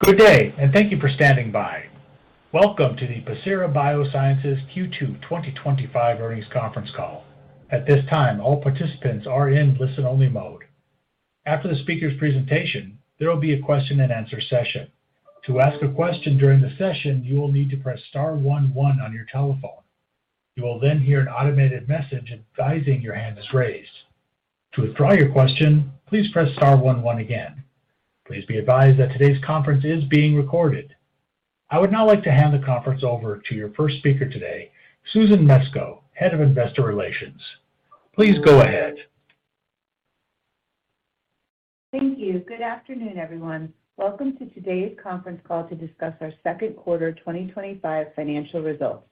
Good day, and thank you for standing by. Welcome to the Pacira BioSciences Q2 2025 earnings conference call. At this time, all participants are in listen-only mode. After the speaker's presentation, there will be a question-and-answer session. To ask a question during the session, you will need to press star 11 on your telephone. You will then hear an automated message advising your hand is raised. To withdraw your question, please press star 11 again. Please be advised that today's conference is being recorded. I would now like to hand the conference over to your first speaker today, Susan Mesco, Head of Investor Relations. Please go ahead. Thank you. Good afternoon, everyone. Welcome to today's conference call to discuss our second quarter 2025 financial results.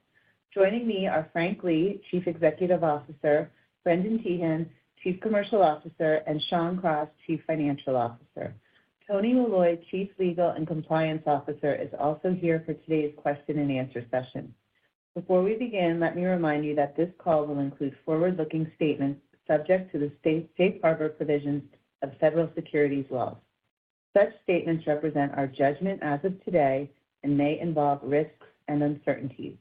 Joining me are Frank Lee, Chief Executive Officer, Brendan Teehan, Chief Commercial Officer, and Shawn Cross, Chief Financial Officer. Tony Molloy, Chief Legal and Compliance Officer, is also here for today's question-and-answer session. Before we begin, let me remind you that this call will include forward-looking statements subject to the safe harbor provisions of federal securities laws. Such statements represent our judgment as of today and may involve risks and uncertainties.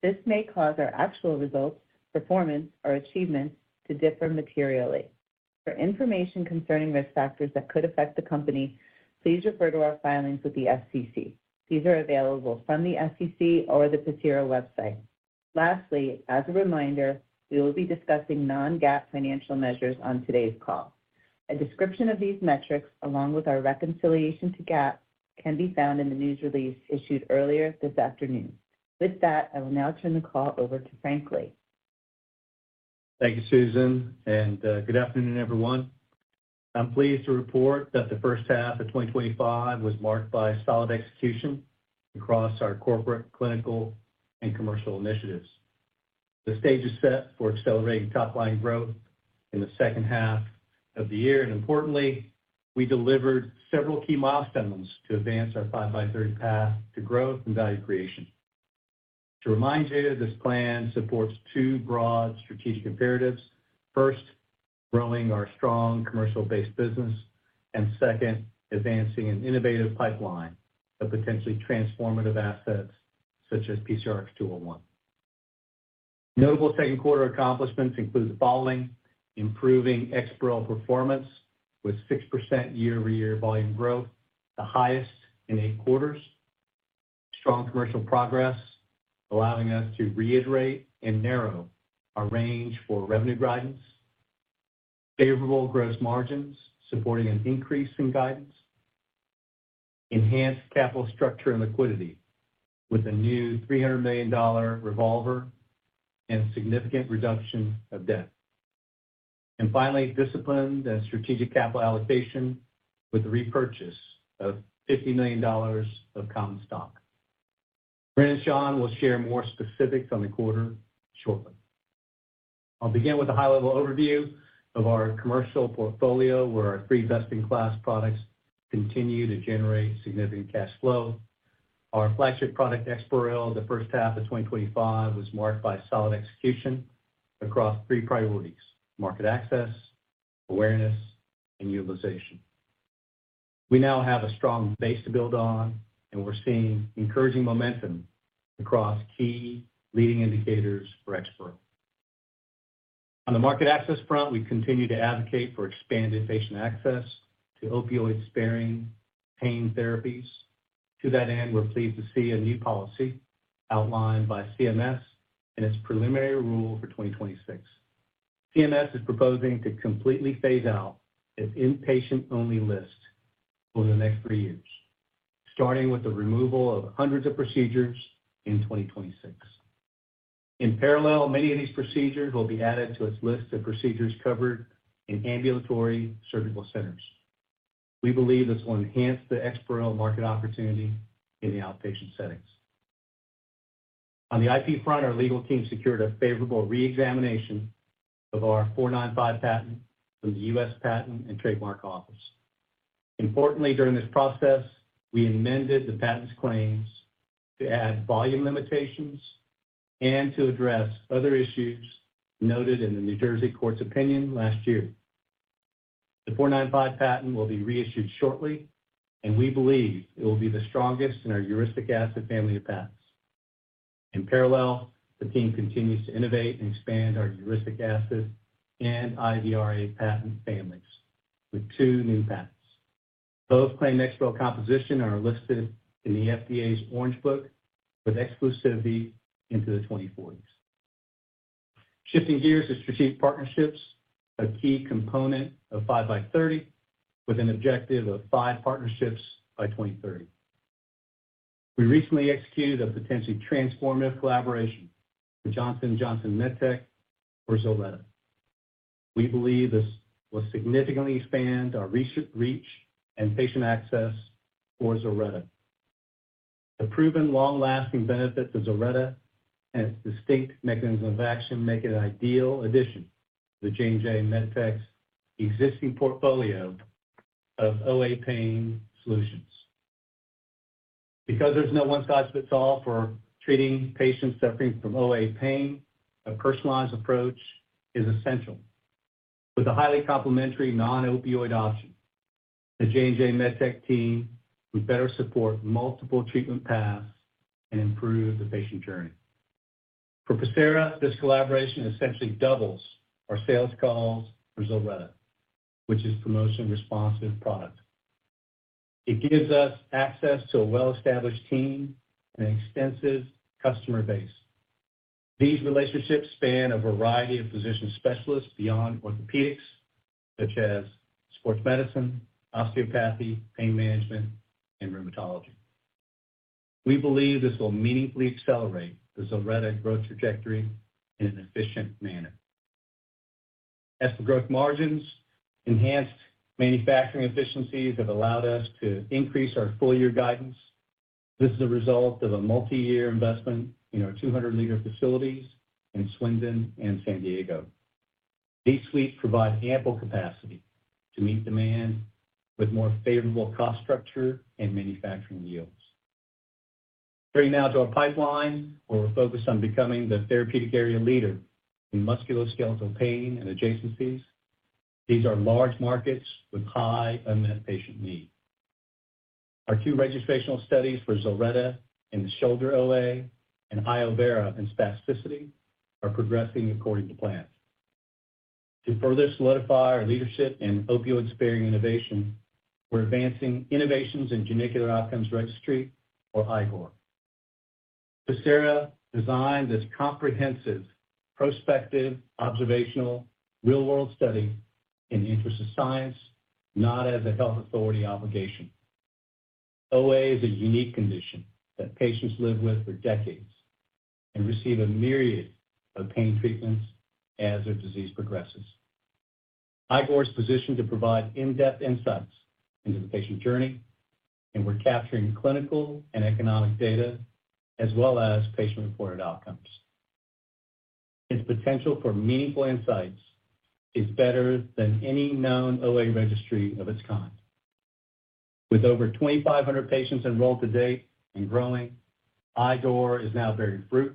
This may cause our actual results, performance, or achievements to differ materially. For information concerning risk factors that could affect the company, please refer to our filings with the SEC. These are available from the SEC or the Pacira website. Lastly, as a reminder, we will be discussing non-GAAP financial measures on today's call. A description of these metrics, along with our reconciliation to GAAP, can be found in the news release issued earlier this afternoon. With that, I will now turn the call over to Frank Lee. Thank you, Susan, and good afternoon, everyone. I'm pleased to report that the first half of 2025 was marked by solid execution across our corporate, clinical, and commercial initiatives. The stage is set for accelerating top-line growth in the second half of the year, and importantly, we delivered several key milestones to advance our 5x30 path to growth and value creation. To remind you, this plan supports two broad strategic imperatives. First, growing our strong commercial-based business, and second, advancing an innovative pipeline of potentially transformative assets such as PCRX 201. Notable second quarter accomplishments include the following: improving EXPAREL performance with 6% year-over-year volume growth, the highest in 8 quarters; strong commercial progress, allowing us to reiterate and narrow our range for revenue guidance; favorable gross margins supporting an increase in guidance; enhanced capital structure and liquidity with a new $300 million revolver and significant reduction of debt; and finally, disciplined and strategic capital allocation with the repurchase of $50 million of common stock. Brendan and Shawn will share more specifics on the quarter shortly. I'll begin with a high-level overview of our commercial portfolio, where our 3 best-in-class products continue to generate significant cash flow. Our flagship product, EXPAREL, the first half of 2025 was marked by solid execution across 3 priorities: market access, awareness, and utilization. We now have a strong base to build on, and we're seeing encouraging momentum across key leading indicators for EXPAREL. On the market access front, we continue to advocate for expanded patient access to opioid-sparing pain therapies. To that end, we're pleased to see a new policy outlined by CMS in its preliminary rule for 2026. CMS is proposing to completely phase out its inpatient-only list over the next 3 years, starting with the removal of hundreds of procedures in 2026. In parallel, many of these procedures will be added to its list of procedures covered in ambulatory surgical centers. We believe this will enhance the EXPAREL market opportunity in the outpatient settings. On the IP front, our legal team secured a favorable re-examination of our 495 patent from the U.S. Patent and Trademark Office. Importantly, during this process, we amended the patent's claims to add volume limitations and to address other issues noted in the New Jersey court's opinion last year. The 495 patent will be reissued shortly, and we believe it will be the strongest in our uric acid family of patents. In parallel, the team continues to innovate and expand our uric acid and IVRA patent families with 2 new patents. Both claim EXPAREL composition and are listed in the FDA's Orange Book with exclusivity into the 2040s. Shifting gears to strategic partnerships, a key component of 5x30 with an objective of 5 partnerships by 2030. We recently executed a potentially transformative collaboration with Johnson & Johnson MedTech for ZILRETTA. We believe this will significantly expand our reach and patient access for ZILRETTA. The proven long-lasting benefits of ZILRETTA and its distinct mechanism of action make it an ideal addition to the J&J MedTech's existing portfolio of OA pain solutions. Because there's no one-size-fits-all for treating patients suffering from OA pain, a personalized approach is essential. With a highly complementary non-opioid option, the J&J MedTech team would better support multiple treatment paths and improve the patient journey. For Pacira, this collaboration essentially doubles our sales calls for ZILRETTA, which is promotion-responsive product. It gives us access to a well-established team and an extensive customer base. These relationships span a variety of physician specialists beyond orthopedics, such as sports medicine, osteopathy, pain management, and rheumatology. We believe this will meaningfully accelerate the ZILRETTA growth trajectory in an efficient manner. As for growth margins, enhanced manufacturing efficiencies have allowed us to increase our full-year guidance. This is a result of a multi-year investment in our 200-liter facilities in Swindon and San Diego. These suites provide ample capacity to meet demand with more favorable cost structure and manufacturing yields. Turning now to our pipeline, where we're focused on becoming the therapeutic area leader in musculoskeletal pain and adjacencies. These are large markets with high unmet patient need. Our 2 registrational studies for ZILRETTA in the shoulder OA and Iovera in spasticity are progressing according to plan. To further solidify our leadership in opioid-sparing innovation, we're advancing Innovations in Genicular Outcomes Registry, or IGOR. Pacira designed this comprehensive, prospective, observational, real-world study in the interest of science, not as a health authority obligation. OA is a unique condition that patients live with for decades and receive a myriad of pain treatments as their disease progresses. IGOR is positioned to provide in-depth insights into the patient journey, and we're capturing clinical and economic data as well as patient-reported outcomes. Its potential for meaningful insights is better than any known OA registry of its kind. With over 2,500 patients enrolled to date and growing, IGOR is now bearing fruit.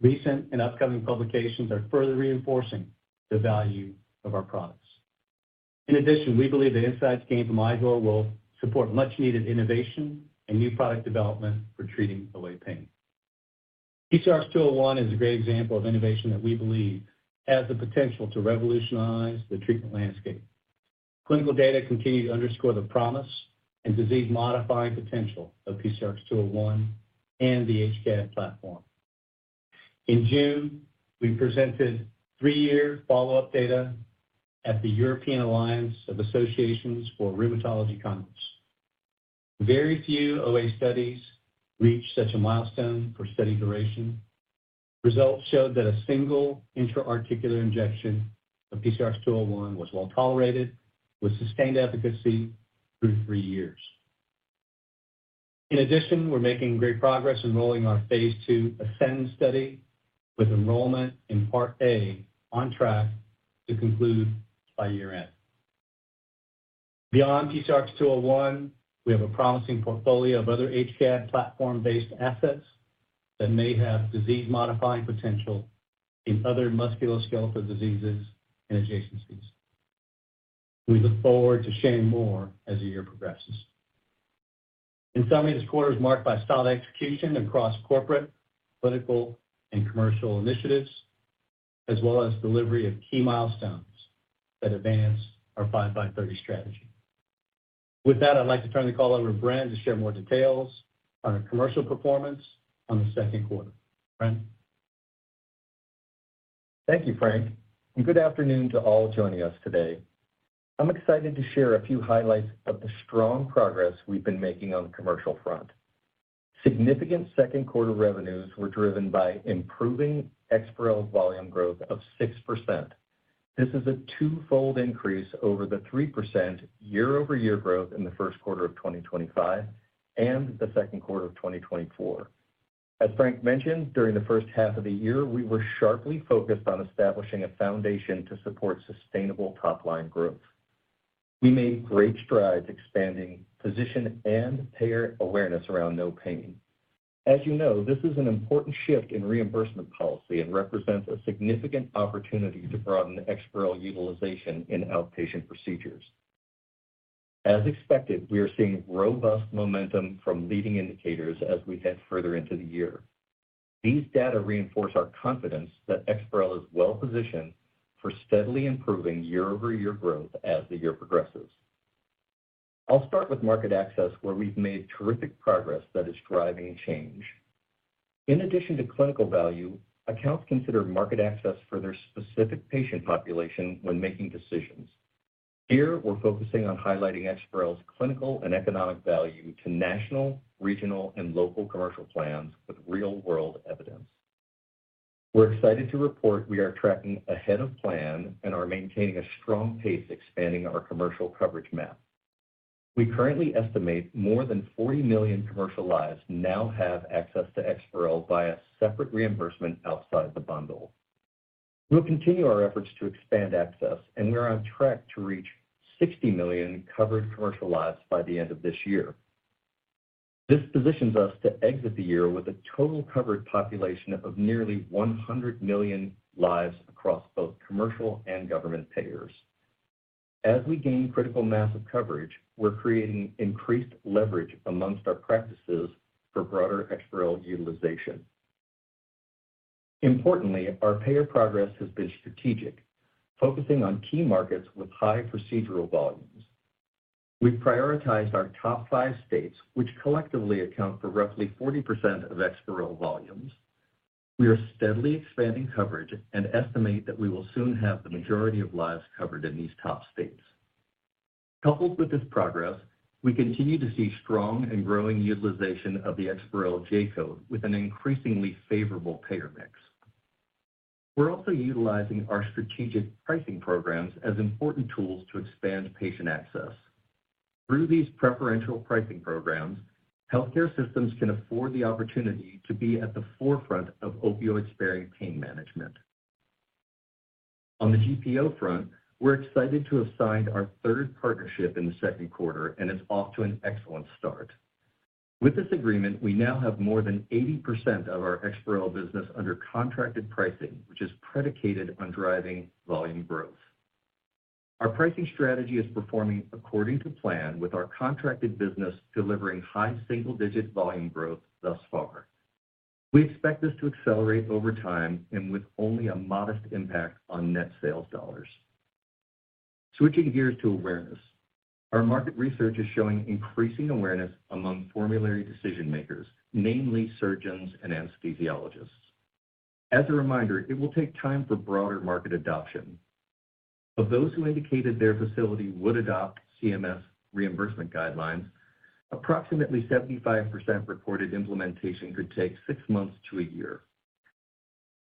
Recent and upcoming publications are further reinforcing the value of our products. In addition, we believe the insights gained from IGOR will support much-needed innovation and new product development for treating OA pain. PCRX-201 is a great example of innovation that we believe has the potential to revolutionize the treatment landscape. Clinical data continue to underscore the promise and disease-modifying potential of PCRX-201 and the HCAd platform. In June, we presented 3-year follow-up data at the European Alliance of Associations for Rheumatology Congress. Very few OA studies reach such a milestone for study duration. Results showed that a single intra-articular injection of PCRX-201 was well tolerated with sustained efficacy through 3 years. In addition, we're making great progress enrolling our phase 2 ASCEND study with enrollment in Part A on track to conclude by year-end. Beyond PCRX-201, we have a promising portfolio of other HCAd platform-based assets that may have disease-modifying potential in other musculoskeletal diseases and adjacencies. We look forward to sharing more as the year progresses. In summary, this quarter is marked by solid execution across corporate, political, and commercial initiatives, as well as delivery of key milestones that advance our 5x30 strategy. With that, I'd like to turn the call over to Bren to share more details on our commercial performance on the second quarter. Bren? Thank you, Frank, and good afternoon to all joining us today. I'm excited to share a few highlights of the strong progress we've been making on the commercial front. Significant second quarter revenues were driven by improving EXPAREL volume growth of 6%. This is a twofold increase over the 3% year-over-year growth in the first quarter of 2025 and the second quarter of 2024. As Frank mentioned, during the first half of the year, we were sharply focused on establishing a foundation to support sustainable top-line growth. We made great strides expanding physician and payer awareness around no pain. As you know, this is an important shift in reimbursement policy and represents a significant opportunity to broaden EXPAREL utilization in outpatient procedures. As expected, we are seeing robust momentum from leading indicators as we head further into the year. These data reinforce our confidence that EXPAREL is well-positioned for steadily improving year-over-year growth as the year progresses. I'll start with market access, where we've made terrific progress that is driving change. In addition to clinical value, accounts consider market access for their specific patient population when making decisions. Here, we're focusing on highlighting EXPAREL's clinical and economic value to national, regional, and local commercial plans with real-world evidence. We're excited to report we are tracking ahead of plan and are maintaining a strong pace expanding our commercial coverage map. We currently estimate more than 40 million commercial lives now have access to EXPAREL via separate reimbursement outside the bundle. We'll continue our efforts to expand access, and we're on track to reach 60 million covered commercial lives by the end of this year. This positions us to exit the year with a total covered population of nearly 100 million lives across both commercial and government payers. As we gain critical mass of coverage, we're creating increased leverage amongst our practices for broader EXPAREL utilization. Importantly, our payer progress has been strategic, focusing on key markets with high procedural volumes. We've prioritized our top 5 states, which collectively account for roughly 40% of EXPAREL volumes. We are steadily expanding coverage and estimate that we will soon have the majority of lives covered in these top states. Coupled with this progress, we continue to see strong and growing utilization of the EXPAREL J-code with an increasingly favorable payer mix. We're also utilizing our strategic pricing programs as important tools to expand patient access. Through these preferential pricing programs, healthcare systems can afford the opportunity to be at the forefront of opioid-sparing pain management. On the GPO front, we're excited to have signed our 3rd partnership in the second quarter, and it's off to an excellent start. With this agreement, we now have more than 80% of our EXPAREL business under contracted pricing, which is predicated on driving volume growth. Our pricing strategy is performing according to plan, with our contracted business delivering high single-digit volume growth thus far. We expect this to accelerate over time and with only a modest impact on net sales dollars. Switching gears to awareness, our market research is showing increasing awareness among formulary decision-makers, namely surgeons and anesthesiologists. As a reminder, it will take time for broader market adoption. Of those who indicated their facility would adopt CMS reimbursement guidelines, approximately 75% reported implementation could take 6 months to a year.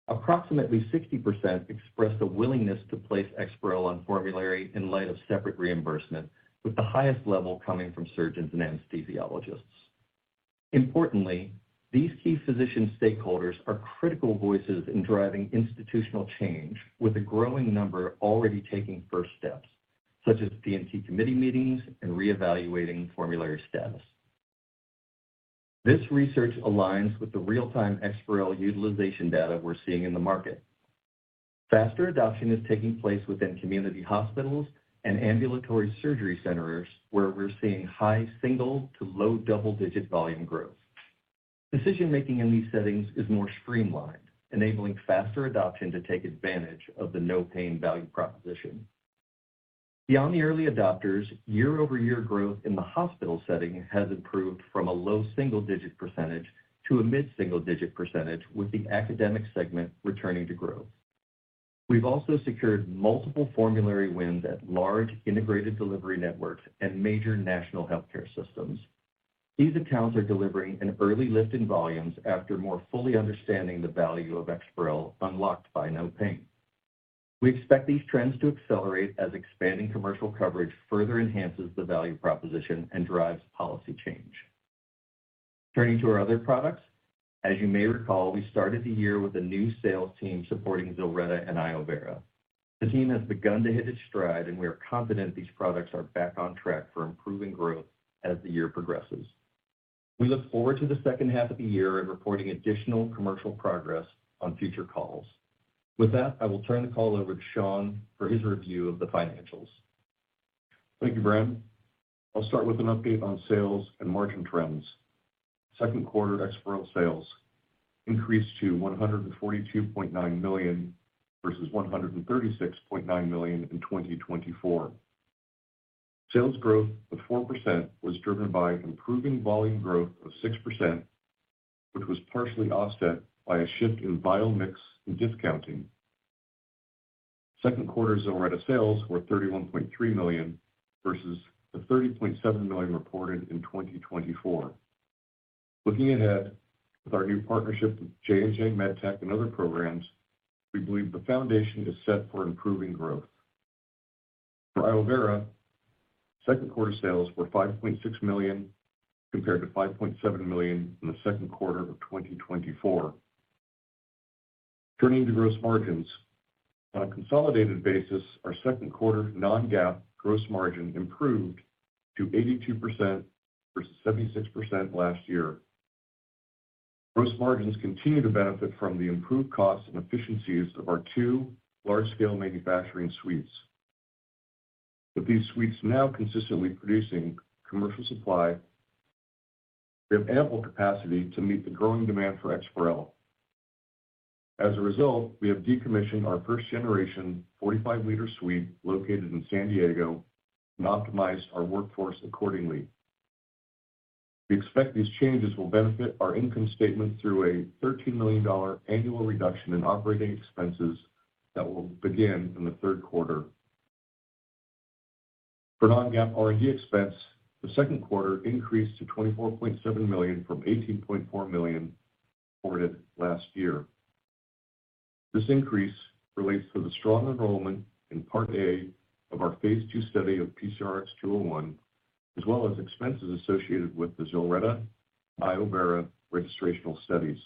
Approximately 60% expressed a willingness to place EXPAREL on formulary in light of separate reimbursement, with the highest level coming from surgeons and anesthesiologists. Importantly, these key physician stakeholders are critical voices in driving institutional change, with a growing number already taking first steps, such as P&T committee meetings and reevaluating formulary status. This research aligns with the real-time EXPAREL utilization data we're seeing in the market. Faster adoption is taking place within community hospitals and ambulatory surgery centers where we're seeing high single to low double-digit volume growth. Decision-making in these settings is more streamlined, enabling faster adoption to take advantage of the no-pain value proposition. Beyond the early adopters, year-over-year growth in the hospital setting has improved from a low single-digit percentage to a mid-single-digit percentage, with the academic segment returning to growth. We've also secured multiple formulary wins at large integrated delivery networks and major national healthcare systems. These accounts are delivering an early lift in volumes after more fully understanding the value of EXPAREL unlocked by no pain. We expect these trends to accelerate as expanding commercial coverage further enhances the value proposition and drives policy change. Turning to our other products, as you may recall, we started the year with a new sales team supporting ZILRETTA and Iovera. The team has begun to hit its stride, and we are confident these products are back on track for improving growth as the year progresses. We look forward to the second half of the year and reporting additional commercial progress on future calls. With that, I will turn the call over to Sean for his review of the financials. Thank you, Brent. I'll start with an update on sales and margin trends. Second quarter EXPAREL sales increased to $142.9 million versus $136.9 million in 2024. Sales growth of 4% was driven by improving volume growth of 6%, which was partially offset by a shift in vial mix and discounting. Second quarter ZILRETTA sales were $31.3 million versus the $30.7 million reported in 2024. Looking ahead, with our new partnership with J&J MedTech and other programs, we believe the foundation is set for improving growth. For Iovera, second quarter sales were $5.6 million compared to $5.7 million in the second quarter of 2024. Turning to gross margins, on a consolidated basis, our second quarter non-GAAP gross margin improved to 82% versus 76% last year. Gross margins continue to benefit from the improved costs and efficiencies of our two large-scale manufacturing suites. With these suites now consistently producing commercial supply, we have ample capacity to meet the growing demand for EXPAREL. As a result, we have decommissioned our first-generation 45-liter suite located in San Diego and optimized our workforce accordingly. We expect these changes will benefit our income statement through a $13 million annual reduction in operating expenses that will begin in the third quarter. For non-GAAP R&D expense, the second quarter increased to $24.7 million from $18.4 million reported last year. This increase relates to the strong enrollment in Part A of our Phase 2 study of PCRX 201, as well as expenses associated with the ZILRETTA Iovera registrational studies.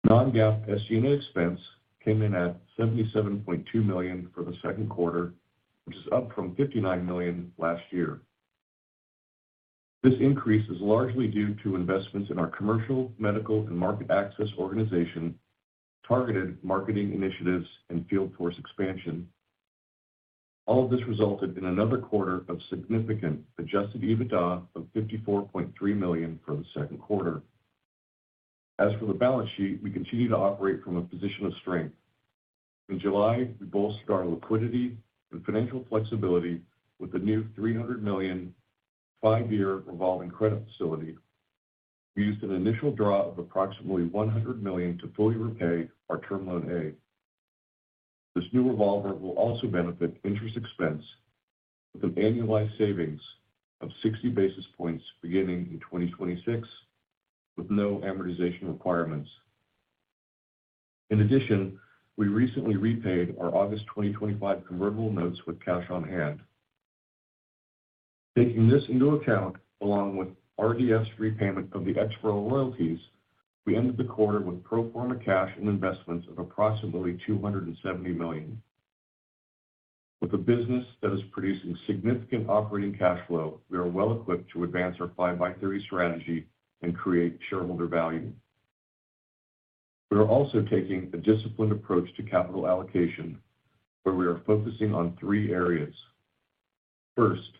Non-GAAP SG&A expense came in at $77.2 million for the second quarter, which is up from $59 million last year. This increase is largely due to investments in our commercial, medical, and market access organization, targeted marketing initiatives, and field force expansion. All of this resulted in another quarter of significant adjusted EBITDA of $54.3 million for the second quarter. As for the balance sheet, we continue to operate from a position of strength. In July, we bolstered our liquidity and financial flexibility with a new $300 million 5-year revolving credit facility. We used an initial draw of approximately $100 million to fully repay our Term Loan A. This new revolver will also benefit interest expense with an annualized savings of 60 basis points beginning in 2026, with no amortization requirements. In addition, we recently repaid our August 2025 convertible notes with cash on hand. Taking this into account, along with RDF's repayment of the EXPAREL royalties, we ended the quarter with pro forma cash and investments of approximately $270 million. With a business that is producing significant operating cash flow, we are well equipped to advance our 5x30 strategy and create shareholder value. We are also taking a disciplined approach to capital allocation, where we are focusing on 3 areas. First,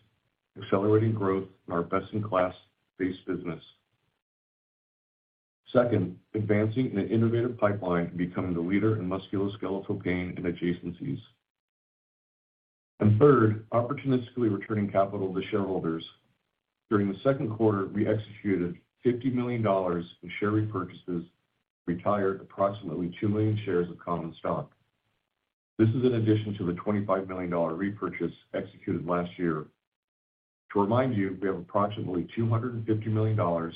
accelerating growth in our best-in-class base business. Second, advancing an innovative pipeline and becoming the leader in musculoskeletal pain and adjacencies. And third, opportunistically returning capital to shareholders. During the second quarter, we executed $50 million in share repurchases, retired approximately 2 million shares of common stock. This is in addition to the $25 million repurchase executed last year. To remind you, we have approximately $250 million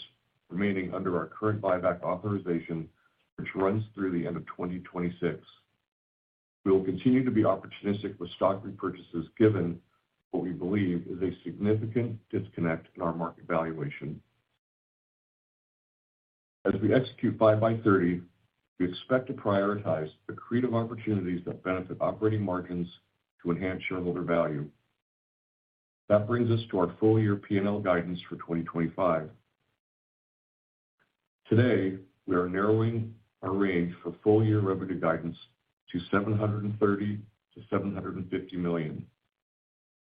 remaining under our current buyback authorization, which runs through the end of 2026. We will continue to be opportunistic with stock repurchases given what we believe is a significant disconnect in our market valuation. As we execute 5x30, we expect to prioritize accretive opportunities that benefit operating margins to enhance shareholder value. That brings us to our full-year P&L guidance for 2025. Today, we are narrowing our range for full-year revenue guidance to $730 to $750 million.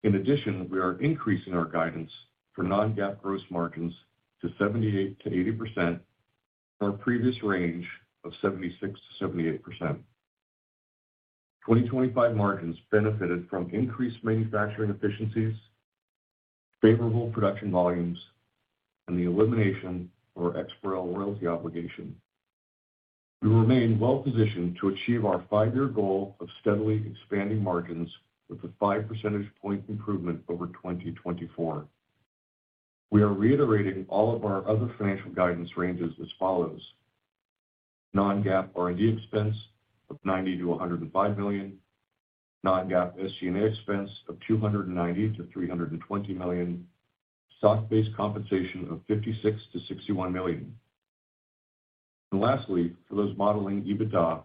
In addition, we are increasing our guidance for non-GAAP gross margins to 78 to 80%, our previous range of 76 to 78%. 2025 margins benefited from increased manufacturing efficiencies, favorable production volumes, and the elimination of our EXPAREL royalty obligation. We remain well-positioned to achieve our 5-year goal of steadily expanding margins with a 5 percentage point improvement over 2024. We are reiterating all of our other financial guidance ranges as follows: non-GAAP R&D expense of $90 to $105 million, non-GAAP SG&A expense of $290 to $320 million, stock-based compensation of $56 to $61 million. And lastly, for those modeling EBITDA,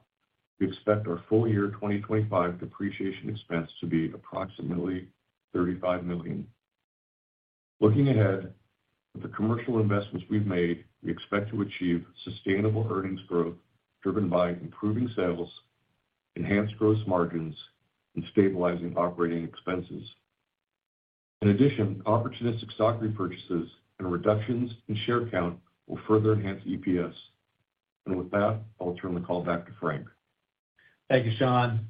we expect our full-year 2025 depreciation expense to be approximately $35 million. Looking ahead, with the commercial investments we've made, we expect to achieve sustainable earnings growth driven by improving sales, enhanced gross margins, and stabilizing operating expenses. In addition, opportunistic stock repurchases and reductions in share count will further enhance EPS. And with that, I'll turn the call back to Frank. Thank you, Sean.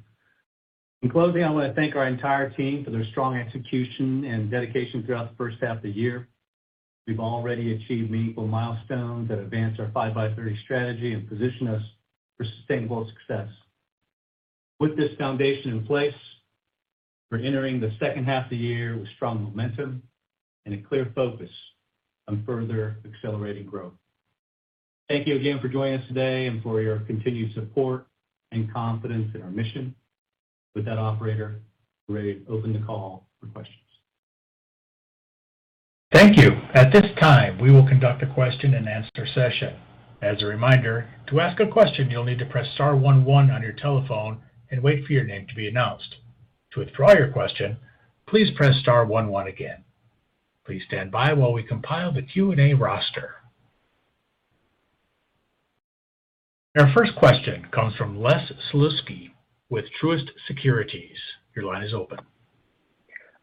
In closing, I want to thank our entire team for their strong execution and dedication throughout the first half of the year. We've already achieved meaningful milestones that advance our 5x30 strategy and position us for sustainable success. With this foundation in place, we're entering the second half of the year with strong momentum and a clear focus on further accelerating growth. Thank you again for joining us today and for your continued support and confidence in our mission. With that, operator, we're ready to open the call for questions. Thank you. At this time, we will conduct a question and answer session. As a reminder, to ask a question, you'll need to press star 11 on your telephone and wait for your name to be announced. To withdraw your question, please press star 11 again. Please stand by while we compile the Q&A roster. Our first question comes from Les Sulewski with Truist Securities. Your line is open.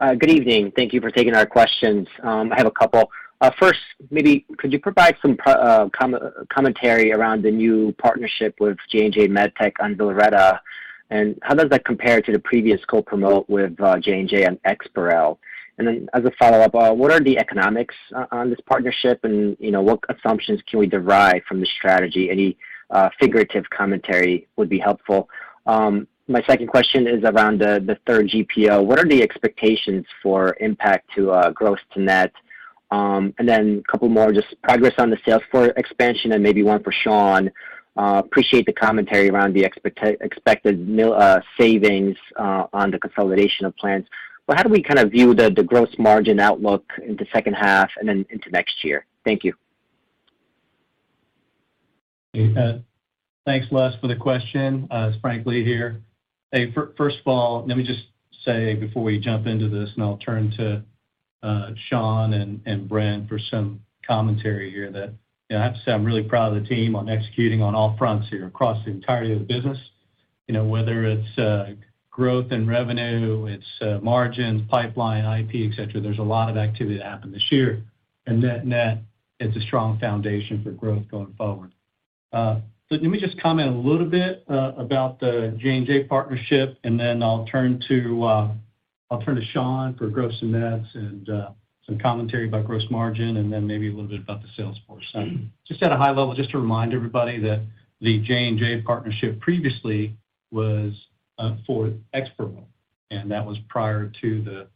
Good evening. Thank you for taking our questions. I have a couple. First, maybe could you provide some commentary around the new partnership with J&J MedTech on ZILRETTA, and how does that compare to the previous co-promote with J&J and EXPAREL? And then as a follow-up, what are the economics on this partnership, and what assumptions can we derive from the strategy? Any figurative commentary would be helpful. My second question is around the third GPO. What are the expectations for impact to gross to net? And then a couple more, just progress on the sales force expansion, and maybe one for Sean. Appreciate the commentary around the expected savings on the consolidation of plants. But how do we kind of view the gross margin outlook into second half and then into next year? Thank you. Thanks, Les, for the question. It's Frank Lee here. Hey, first of all, let me just say before we jump into this, and I'll turn to Sean and Brent for some commentary here, that I have to say I'm really proud of the team on executing on all fronts here across the entirety of the business. Whether it's growth in revenue, it's margins, pipeline, IP, et cetera. There's a lot of activity that happened this year, and net, it's a strong foundation for growth going forward. So let me just comment a little bit about the J&J partnership, and then I'll turn to Sean for gross and nets and some commentary about gross margin, and then maybe a little bit about the sales force. Just at a high level, just to remind everybody that the J&J partnership previously was for EXPAREL, and that was prior to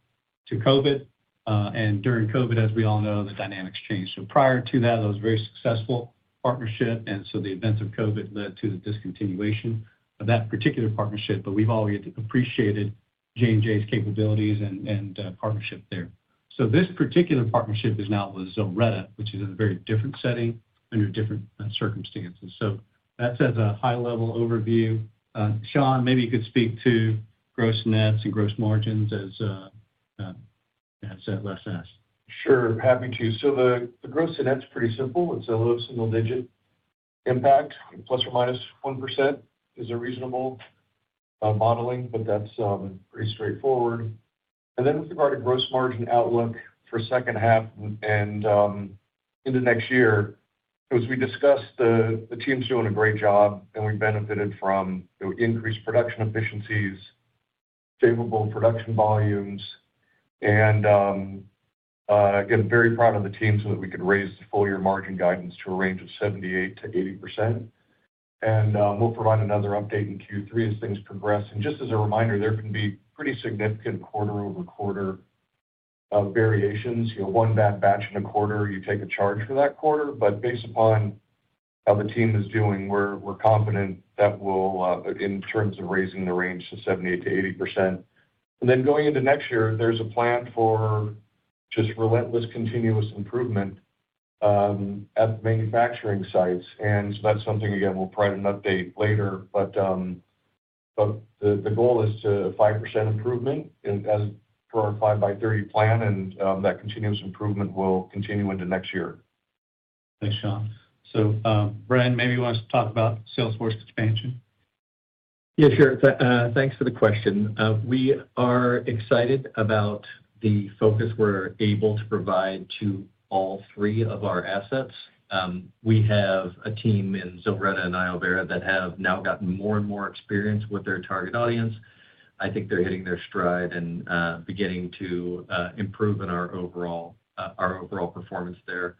COVID. And during COVID, as we all know, the dynamics changed. So prior to that, it was a very successful partnership, and so the events of COVID led to the discontinuation of that particular partnership. But we've always appreciated J&J's capabilities and partnership there. So this particular partnership is now with ZILRETTA, which is in a very different setting under different circumstances. So that's as a high-level overview. Sean, maybe you could speak to gross nets and gross margins as Les asked. Sure, happy to. So the gross to net's pretty simple. It's a low single-digit impact, plus or minus 1% is a reasonable modeling, but that's pretty straightforward. And then with regard to gross margin outlook for second half and into next year, as we discussed, the team's doing a great job, and we benefited from increased production efficiencies, favorable production volumes, and again, very proud of the team so that we could raise the full year margin guidance to a range of 78 to 80%. And we'll provide another update in Q3 as things progress. And just as a reminder, there can be pretty significant quarter-over-quarter variations. One bad batch in a quarter, you take a charge for that quarter. But based upon how the team is doing, we're confident that we'll, in terms of raising the range to 78 to 80%. And then going into next year, there's a plan for just relentless continuous improvement at the manufacturing sites. And so that's something, again, we'll provide an update later. But the goal is to 5% improvement as per our 5x30 plan, and that continuous improvement will continue into next year. Thanks, Sean. So, Bren, maybe you want us to talk about Salesforce expansion? Yeah, sure. Thanks for the question. We are excited about the focus we're able to provide to all three of our assets. We have a team in ZILRETTA and Iovera that have now gotten more and more experience with their target audience. I think they're hitting their stride and beginning to improve in our overall performance there.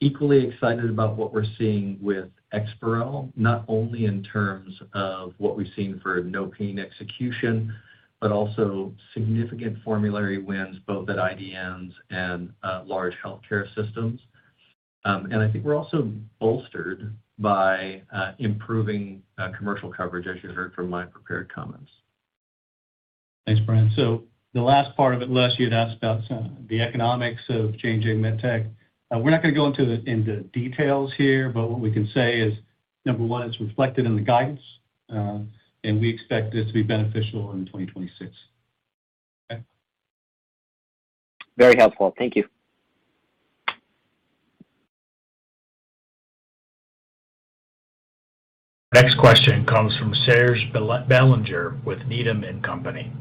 Equally excited about what we're seeing with EXPAREL, not only in terms of what we've seen for no pain execution, but also significant formulary wins both at IDNs and large healthcare systems. And I think we're also bolstered by improving commercial coverage, as you heard from my prepared comments. Thanks, Brian. So the last part of it, Les, you had asked about the economics of J&J MedTech. We're not going to go into details here, but what we can say is, number one, it's reflected in the guidance, and we expect this to be beneficial in 2026. Okay. Very helpful. Thank you. Next question comes from Serge Belanger with Needham & Company.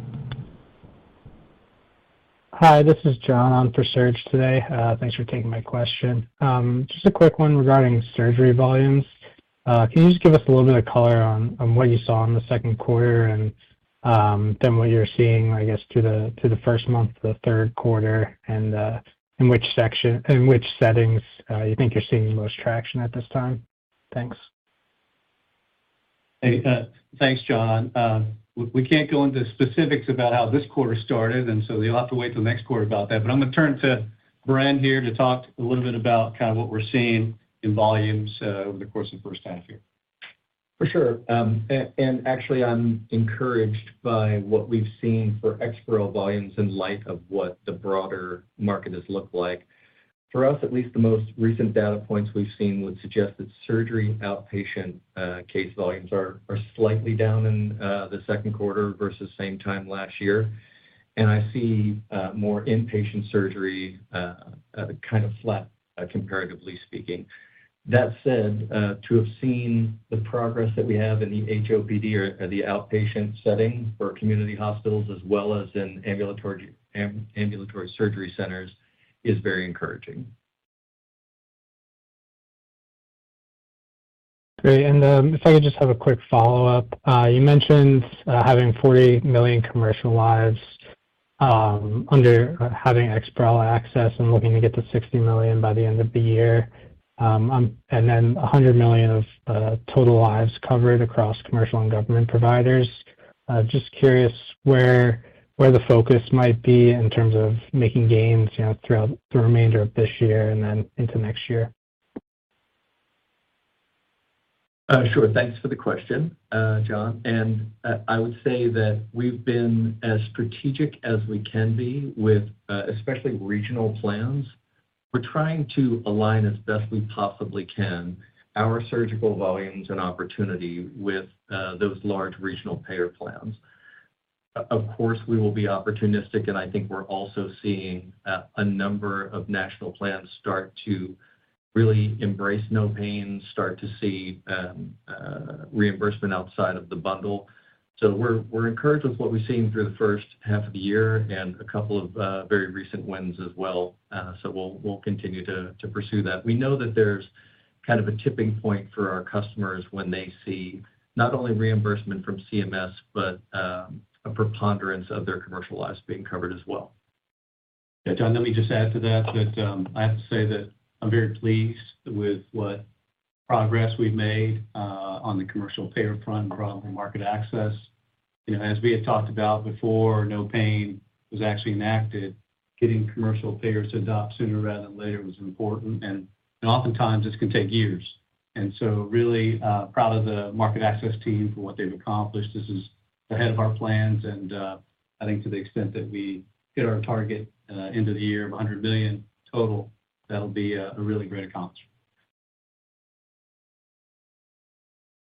Hi, this is John on for Serge today. Thanks for taking my question. Just a quick one regarding surgery volumes. Can you just give us a little bit of color on what you saw in the second quarter and then what you're seeing, I guess, to the first month of the third quarter, and in which settings you think you're seeing the most traction at this time? Thanks. Hey, thanks, John. We can't go into specifics about how this quarter started, and so you'll have to wait till next quarter about that. But I'm going to turn to Bren here to talk a little bit about kind of what we're seeing in volumes over the course of the first half here. For sure. And actually, I'm encouraged by what we've seen for EXPAREL volumes in light of what the broader market has looked like. For us, at least the most recent data points we've seen would suggest that surgery outpatient case volumes are slightly down in the second quarter versus same time last year. And I see more inpatient surgery kind of flat, comparatively speaking. That said, to have seen the progress that we have in the HOPD or the outpatient setting for community hospitals as well as in ambulatory surgery centers is very encouraging. Great. And if I could just have a quick follow-up. You mentioned having 40 million commercial lives under having EXPAREL access and looking to get to 60 million by the end of the year. And then 100 million of total lives covered across commercial and government providers. Just curious where the focus might be in terms of making gains, throughout the remainder of this year and then into next year. Sure. Thanks for the question, John. And I would say that we've been as strategic as we can be with especially regional plans. We're trying to align as best we possibly can our surgical volumes and opportunity with those large regional payer plans. Of course, we will be opportunistic, and I think we're also seeing a number of national plans start to really embrace no pain, start to see reimbursement outside of the bundle. So we're encouraged with what we've seen through the first half of the year and a couple of very recent wins as well. So we'll continue to pursue that. We know that there's kind of a tipping point for our customers when they see not only reimbursement from CMS, but a preponderance of their commercial lives being covered as well. Yeah, John, let me just add to that I have to say that I'm very pleased with what progress we've made on the commercial payer front, broadly market access. As we had talked about before, no pain was actually enacted. Getting commercial payers to adopt sooner rather than later was important, and oftentimes this can take years. And so really proud of the market access team for what they've accomplished. This is ahead of our plans, and I think to the extent that we hit our target end of the year of 100 million total, that'll be a really great accomplishment.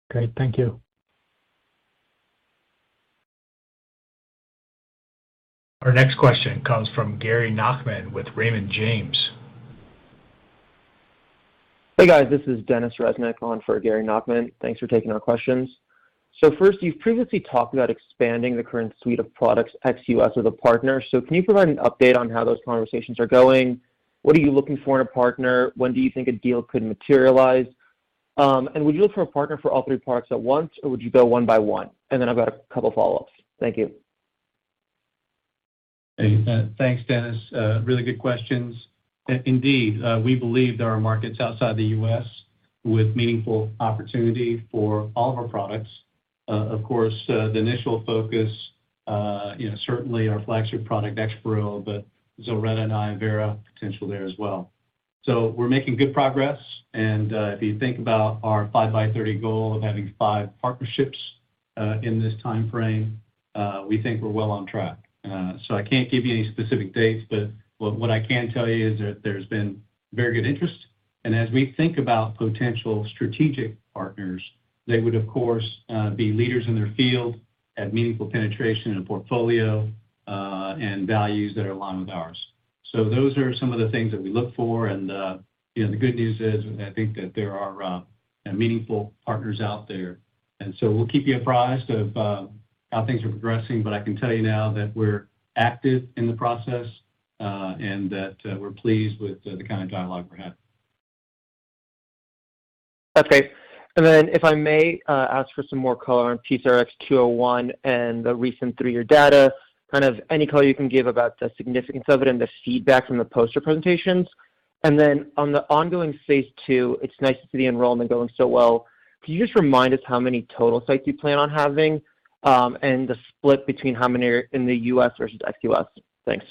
Great. Thank you. Our next question comes from Gary Nachman with Raymond James. Hey guys, this is Dennis Resnick on for Gary Nachman. Thanks for taking our questions. So first, you've previously talked about expanding the current suite of products ex-US with a partner. So can you provide an update on how those conversations are going? What are you looking for in a partner? When do you think a deal could materialize? And would you look for a partner for all three products at once, or would you go one by one? And then I've got a couple follow-ups. Thank you. Hey, thanks, Dennis. Really good questions. Indeed, we believe there are markets outside the U.S. with meaningful opportunity for all of our products. Of course, the initial focus, certainly our flagship product, EXPAREL, but ZILRETTA and Iovera potential there as well. So we're making good progress, and if you think about our 5x30 goal of having 5 partnerships in this time frame, we think we're well on track. So I can't give you any specific dates, but what I can tell you is that there's been very good interest. And as we think about potential strategic partners, they would, of course, be leaders in their field, have meaningful penetration in a portfolio, and values that are aligned with ours. So those are some of the things that we look for. And, the good news is I think that there are meaningful partners out there. And so we'll keep you apprised of how things are progressing, but I can tell you now that we're active in the process and that we're pleased with the kind of dialogue we're having. That's great. And then if I may ask for some more color on PCRX 201 and the recent 3-year data, kind of any color you can give about the significance of it and the feedback from the poster presentations. And then on the ongoing phase 2, it's nice to see the enrollment going so well. Can you just remind us how many total sites you plan on having and the split between how many are in the U.S. versus ex-U.S.? Thanks.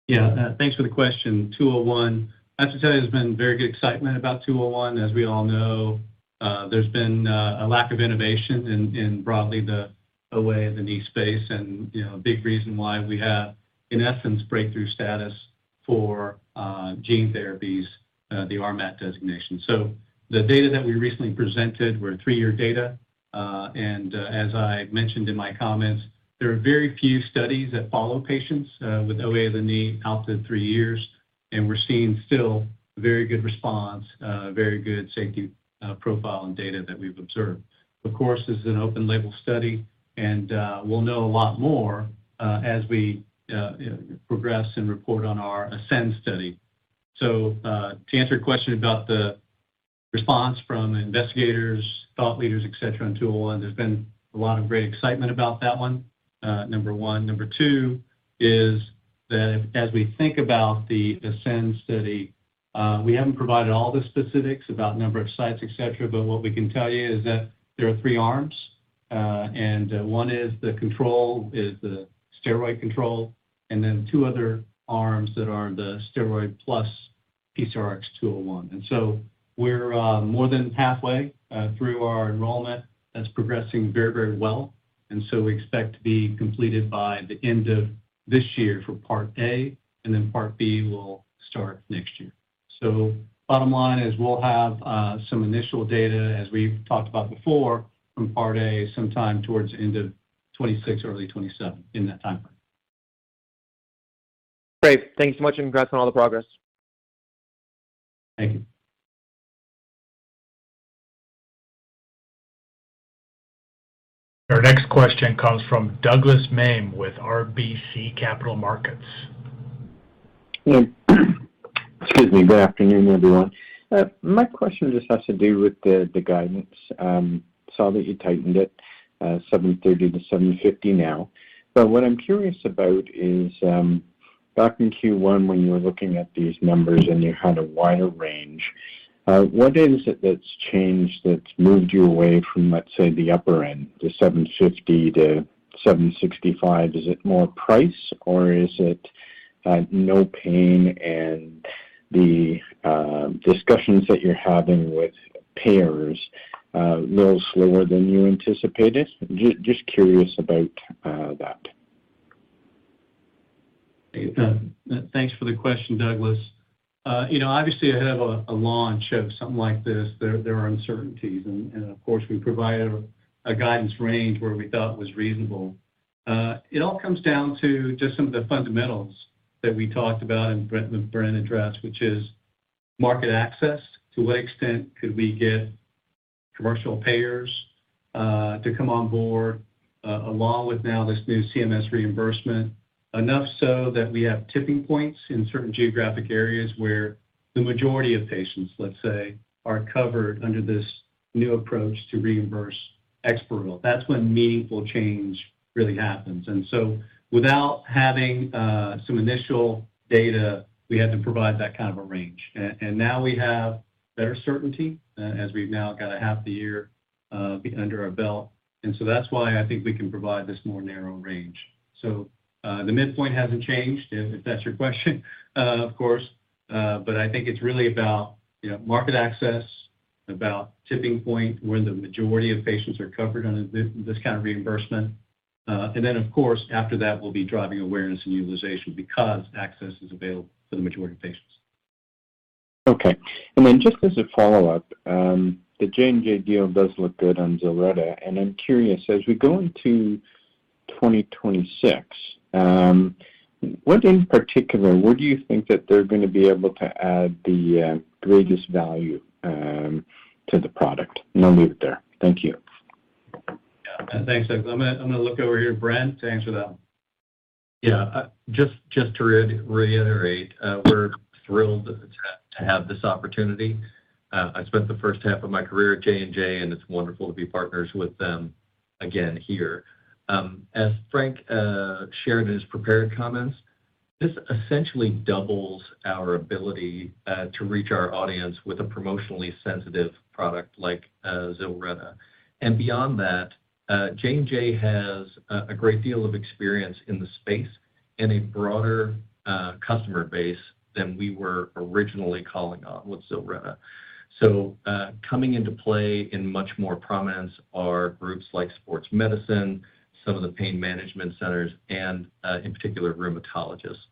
Yeah, thanks for the question. 201, I have to tell you, there's been very good excitement about 201. As we all know, there's been a lack of innovation in broadly the OA and the knee space, and a big reason why we have, in essence, breakthrough status for gene therapies, the RMAT designation. So the data that we recently presented were 3-year data, and as I mentioned in my comments, there are very few studies that follow patients with OA of the knee out to 3 years, and we're seeing still very good response, very good safety profile and data that we've observed. Of course, this is an open label study, and we'll know a lot more as we progress and report on our ASCEND study. So to answer your question about the response from investigators, thought leaders, et cetera, on 201, there's been a lot of great excitement about that one, number one. Number two is that as we think about the ASCEND study, we haven't provided all the specifics about number of sites, et cetera, but what we can tell you is that there are 3 arms, and one is the control, is the steroid control, and then 2 other arms that are the steroid plus PCRX 201. And so we're more than halfway through our enrollment. That's progressing very, very well. And so we expect to be completed by the end of this year for Part A, and then Part B will start next year. So bottom line is we'll have some initial data, as we've talked about before, from Part A sometime towards the end of 26, early 27, in that time frame. Great. Thanks so much, and congrats on all the progress. Thank you. Our next question comes from Douglas Mame with RBC Capital Markets. Yeah. Excuse me. Good afternoon, everyone. My question just has to do with the guidance. Saw that you tightened it, 730 to 750 now. But what I'm curious about is back in Q1 when you were looking at these numbers and you had a wider range, what is it that's changed that's moved you away from, let's say, the upper end, the 750 to 765? Is it more price, or is it no pain and the discussions that you're having with payers a little slower than you anticipated? Just curious about that. Thanks for the question, Douglas. Obviously ahead of a launch of something like this, there are uncertainties, and of course we provided a guidance range where we thought was reasonable. It all comes down to just some of the fundamentals that we talked about and Brent addressed, which is market access. To what extent could we get commercial payers to come on board, along with now this new CMS reimbursement, enough so that we have tipping points in certain geographic areas where the majority of patients, let's say, are covered under this new approach to reimburse EXPAREL. That's when meaningful change really happens. And so without having some initial data, we had to provide that kind of a range. And now we have better certainty as we've now got a half the year under our belt. And so that's why I think we can provide this more narrow range. So the midpoint hasn't changed, if that's your question, of course. But I think it's really about market access, about tipping point where the majority of patients are covered under this kind of reimbursement. And then, of course, after that, we'll be driving awareness and utilization because access is available for the majority of patients. Okay. And then just as a follow-up, the J&J deal does look good on ZILRETTA, and I'm curious, as we go into 2026, what in particular, where do you think that they're going to be able to add the greatest value to the product? And I'll leave it there. Thank you. Yeah, thanks, Doug. I'm gonna look over here to Brent to answer that one. Yeah, just to reiterate, we're thrilled to have this opportunity. I spent the first half of my career at J&J, and it's wonderful to be partners with them again here. As Frank shared in his prepared comments, this essentially doubles our ability to reach our audience with a promotionally sensitive product like ZILRETTA. And beyond that, J&J has a great deal of experience in the space and a broader customer base than we were originally calling on with ZILRETTA. So coming into play in much more prominence are groups like sports medicine, some of the pain management centers, and in particular rheumatologists.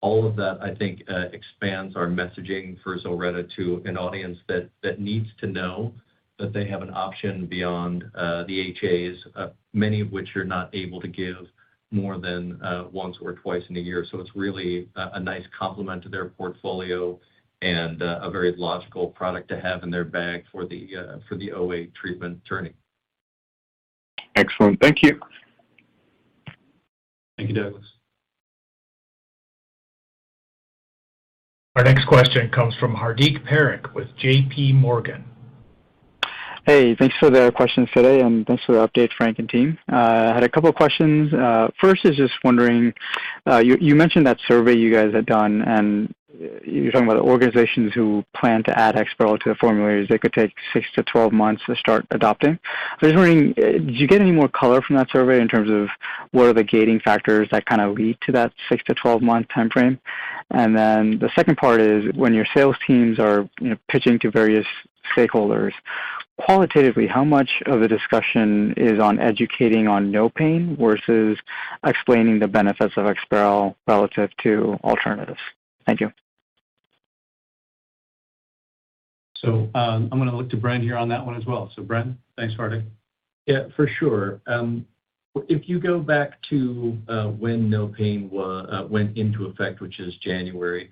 All of that, I think, expands our messaging for ZILRETTA to an audience that needs to know that they have an option beyond the HAs, many of which are not able to give more than once or twice in a year. So it's really a nice complement to their portfolio and a very logical product to have in their bag for the OA treatment journey. Excellent. Thank you. Thank you, Douglas. Our next question comes from Hardik Parikh with J.P. Morgan. Hey, thanks for the questions today, and thanks for the update, Frank and team. I had a couple of questions. First is just wondering, you mentioned that survey you guys had done, and you're talking about the organizations who plan to add EXPAREL to the formularies. They could take 6 to 12 months to start adopting. I was wondering, did you get any more color from that survey in terms of what are the gating factors that kind of lead to that 6 to 12 month time frame? And then the second part is when your sales teams are pitching to various stakeholders, qualitatively, how much of the discussion is on educating on no pain versus explaining the benefits of EXPAREL relative to alternatives? Thank you. So I'm going to look to Brent here on that one as well. So Brent, thanks, Hardik. Yeah, for sure. If you go back to when no pain went into effect, which is January,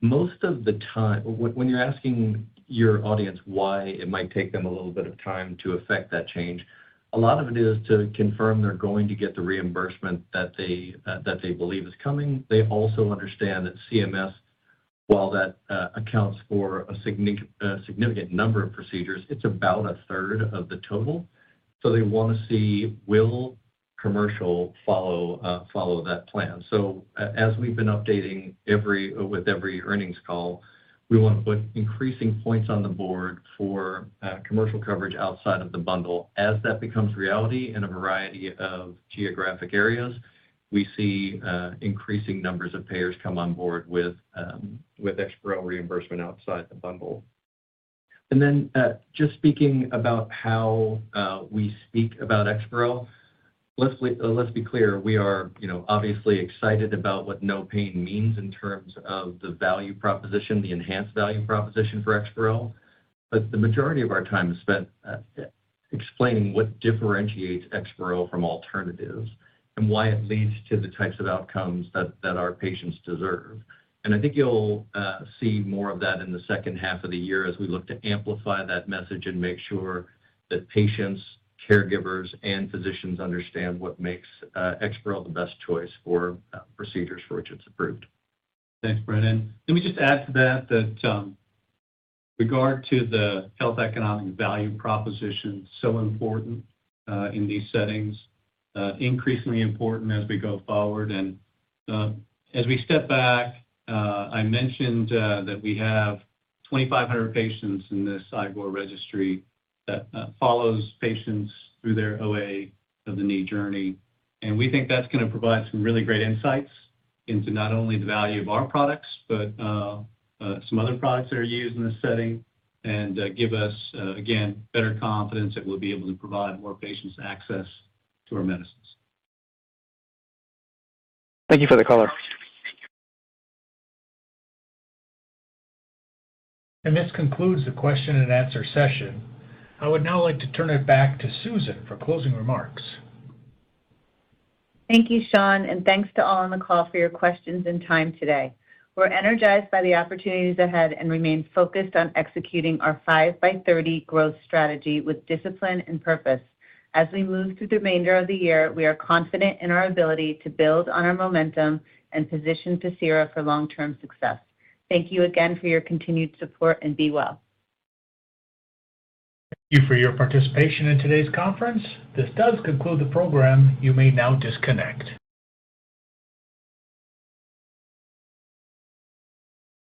most of the time, when you're asking your audience why it might take them a little bit of time to affect that change, a lot of it is to confirm they're going to get the reimbursement that they believe is coming. They also understand that CMS, while that accounts for a significant number of procedures, it's about a third of the total. So they want to see, will commercial follow that plan? So as we've been updating with every earnings call, we want to put increasing points on the board for commercial coverage outside of the bundle. As that becomes reality in a variety of geographic areas, we see increasing numbers of payers come on board with EXPAREL reimbursement outside the bundle. And then just speaking about how we speak about EXPAREL, let's be clear. We are, obviously excited about what no pain means in terms of the value proposition, the enhanced value proposition for EXPAREL. But the majority of our time is spent explaining what differentiates EXPAREL from alternatives and why it leads to the types of outcomes that our patients deserve. And I think you'll see more of that in the second half of the year as we look to amplify that message and make sure that patients, caregivers, and physicians understand what makes EXPAREL the best choice for procedures for which it's approved. Thanks, Brennan. Let me just add to that regard to the health economic value proposition, so important in these settings, increasingly important as we go forward. And as we step back, I mentioned that we have 2,500 patients in this IGOR registry that follows patients through their OA of the knee journey. And we think that's going to provide some really great insights into not only the value of our products, but some other products that are used in this setting, and give us, again, better confidence that we'll be able to provide more patients access to our medicines. Thank you for the color. And this concludes the question and answer session. I would now like to turn it back to Susan for closing remarks. Thank you, Sean, and thanks to all on the call for your questions and time today. We're energized by the opportunities ahead and remain focused on executing our 5x30 growth strategy with discipline and purpose. As we move through the remainder of the year, we are confident in our ability to build on our momentum and position Pacira for long-term success. Thank you again for your continued support, and be well. Thank you for your participation in today's conference. This does conclude the program. You may now disconnect.